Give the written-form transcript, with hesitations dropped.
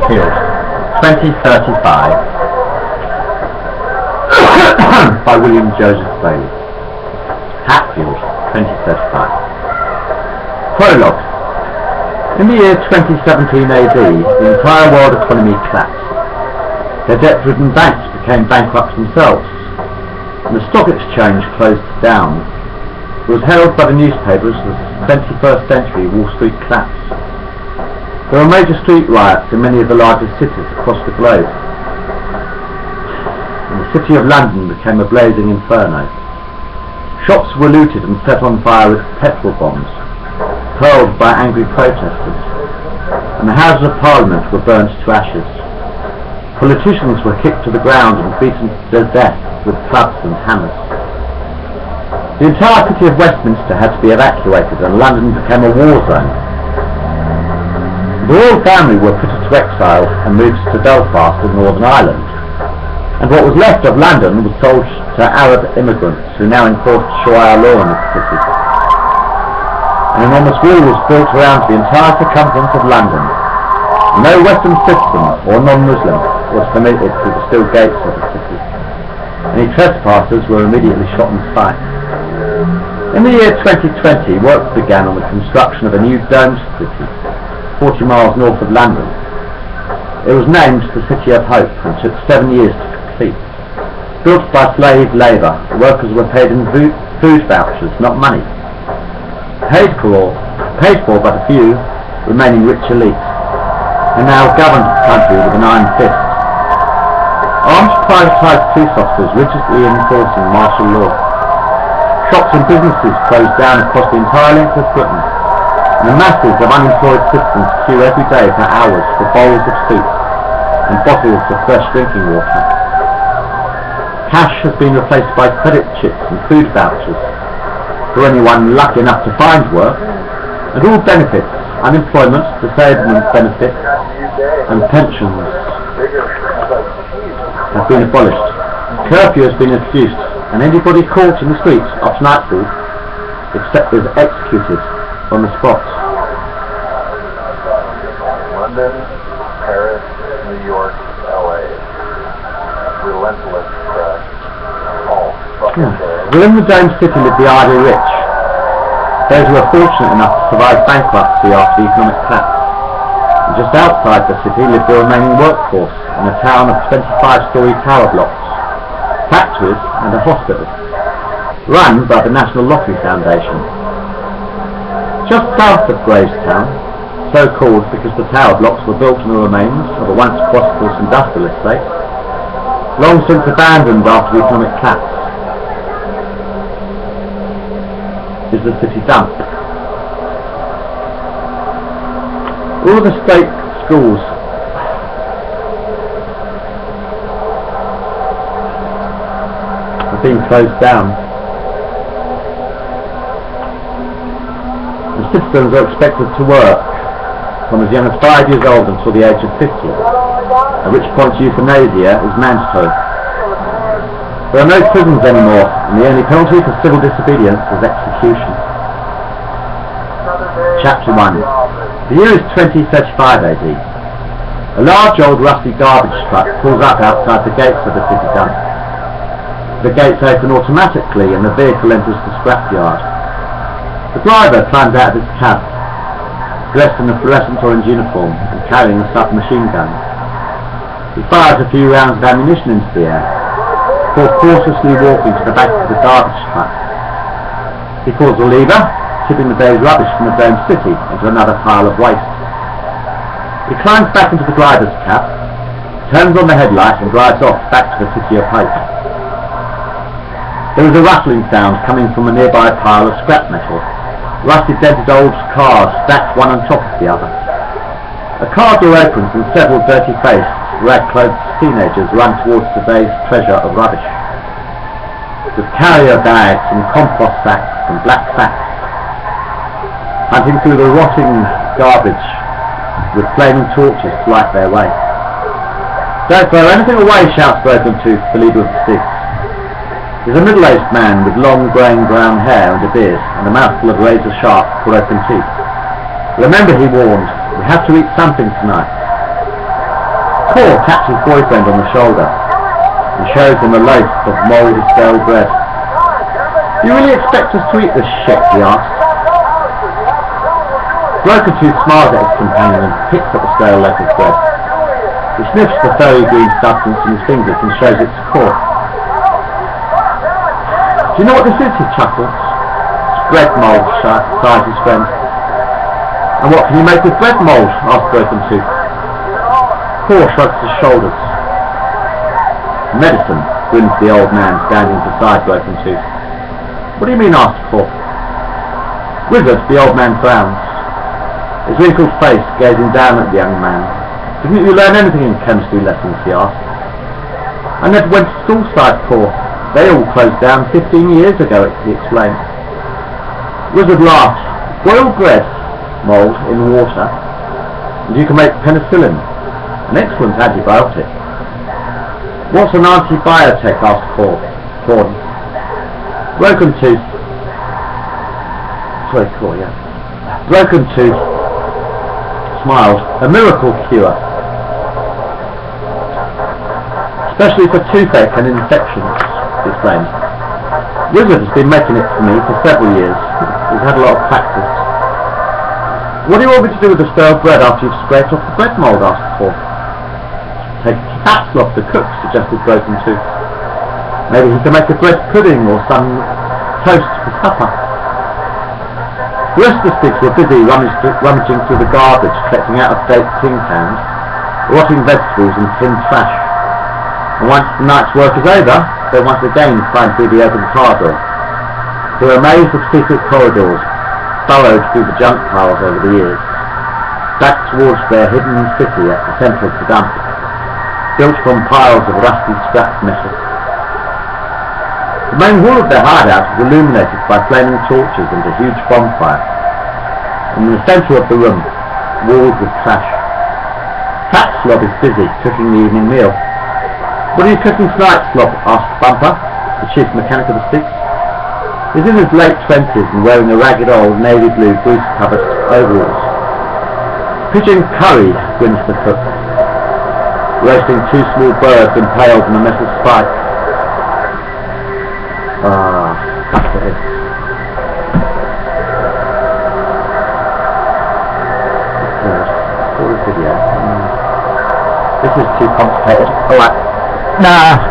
Hatfield, 2035 by William Joseph Bailey. Hatfield, 2035. Prologue. In the year 2017 AD, the entire world economy collapsed. Their debt-ridden banks became bankrupt themselves, and the stock exchange closed down. It was heralded by the newspapers as the 21st century Wall Street collapse. There were major street riots in many of the largest cities across the globe, and the city of London became a blazing inferno. Shops were looted and set on fire with petrol bombs, hurled by angry protesters, and the Houses of Parliament were burnt to ashes. Politicians were kicked to the ground and beaten to death with clubs and hammers. The entire city of Westminster had to be evacuated, and London became a war zone. The royal family were put into exile and moved to Belfast in Northern Ireland, and what was left of London was sold to Arab immigrants who now enforced Sharia law in the city. An enormous wall was built around the entire circumference of London. No Western citizen or non-Muslim was permitted through the steel gates of the city. Any trespassers were immediately shot on sight. In the year 2020, work began on the construction of a new domed city, 40 miles north of London. It was named the City of Hope and took 7 years to complete. Built by slave labour, workers were paid in food vouchers, not money. Paid for by the few remaining rich elites, and now governed the country with an iron fist. Armed privatised police officers rigidly enforcing martial law. Shops and businesses closed down across the entire length of Britain, and the masses of unemployed citizens queue every day for hours for bowls of soup and bottles of fresh drinking water. Cash has been replaced by credit chips and food vouchers for anyone lucky enough to find work, and all benefits, unemployment, disablement benefits and pensions have been abolished. Curfew has been introduced, and anybody caught in the streets after nightfall is executed on the spot. London, Paris, New York, LA. Relentless crash. Within the domed city lived the idle rich, those who were fortunate enough to survive bankruptcy after the economic collapse. And just outside the city lived the remaining workforce in a town of 25-storey tower blocks, factories and a hospital, run by the National Lottery Foundation. Just south of Gravestown, so called because the tower blocks were built on the remains of a once prosperous industrial estate, long since abandoned after the economic collapse, is the city dump. All of the state schools have been closed down. The citizens are expected to work from as young as 5 years old until the age of 50, at which point euthanasia is mandatory. There are no prisons anymore, and the only penalty for civil disobedience is execution. Chapter 1. The year is 2035 AD. A large old rusty garbage truck pulls up outside the gates of the city dump. The gates open automatically and the vehicle enters the scrapyard. The driver climbs out of his cab, dressed in a fluorescent orange uniform and carrying a submachine gun. He fires a few rounds of ammunition into the air, before cautiously walking to the back of the garbage truck. He pulls a lever, tipping the day's rubbish from the domed city into another pile of waste. He climbs back into the driver's cab, turns on the headlight and drives off back to the City of Hope. There is a rustling sound coming from a nearby pile of scrap metal, rusty dented old cars stacked one on top of the other. A car door opens and several dirty-faced, rag-clothed teenagers run towards the day's treasure of rubbish, with carrier bags and compost sacks and black sacks, hunting through the rotting garbage with flaming torches to light their way. "Don't throw anything away," shouts Broken Tooth, the leader of the six. He's a middle-aged man with long greying brown hair and a beard, and a mouthful of razor-sharp, broken teeth. "Remember," he warned, "we have to eat something tonight." Paul taps his boyfriend on the shoulder and shows him a loaf of mouldy stale bread. "Do you really expect us to eat this shit?" he asks. Broken Tooth smiles at his companion and picks up the stale loaf of bread. He sniffs the furry green substance in his fingers and shows it to Paul. "Do you know what this is?" he chuckles. "It's bread mould," sighs his friend. "And what can you make with bread mould?" asks Broken Tooth. Paul shrugs his shoulders. "Medicine," grins the old man standing beside Broken Tooth. "What do you mean?" asks Paul. Withered, the old man frowns, his wrinkled face gazing down at the young man. "Didn't you learn anything in chemistry lessons?" he asks. "I never went to school," sighed Paul. "They all closed down 15 years ago," he explained. Wizard laughs. "Boil bread mould in water and you can make penicillin, an excellent antibiotic." "What's an antibiotic?" asked Paul. Broken Tooth smiles. "A miracle cure, especially for toothache and infections," he explained. "Wizard has been making it for me for several years. He's had a lot of practice." "What do you want me to do with the stale bread after you've scraped off the bread mould?" asked Paul. "Take a capsule off the cook," suggested Broken Tooth. "Maybe he can make a bread pudding or some toast for supper." The rest of the sticks were busy rummaging through the garbage, collecting out-of-date tin cans, rotting vegetables and tin trash. And once the night's work is over, they once again climb through the open car door, through a maze of secret corridors, burrowed through the junk piles over the years, back towards their hidden city at the centre of the dump, built from piles of rusty scrap metal. The main hall of their hideout is illuminated by flaming torches and a huge bonfire. In the centre of the room, walled with trash, Fat Slob is busy cooking the evening meal. "What are you cooking tonight, Slob?" asked Bumper, the chief mechanic of the Six. He's in his late 20s and wearing a ragged old navy blue grease-covered overalls. "Pigeon curry," grins the cook, roasting 2 small birds impaled in a metal spike. That's it. Pause the video. This is too complicated. Alright. Nah.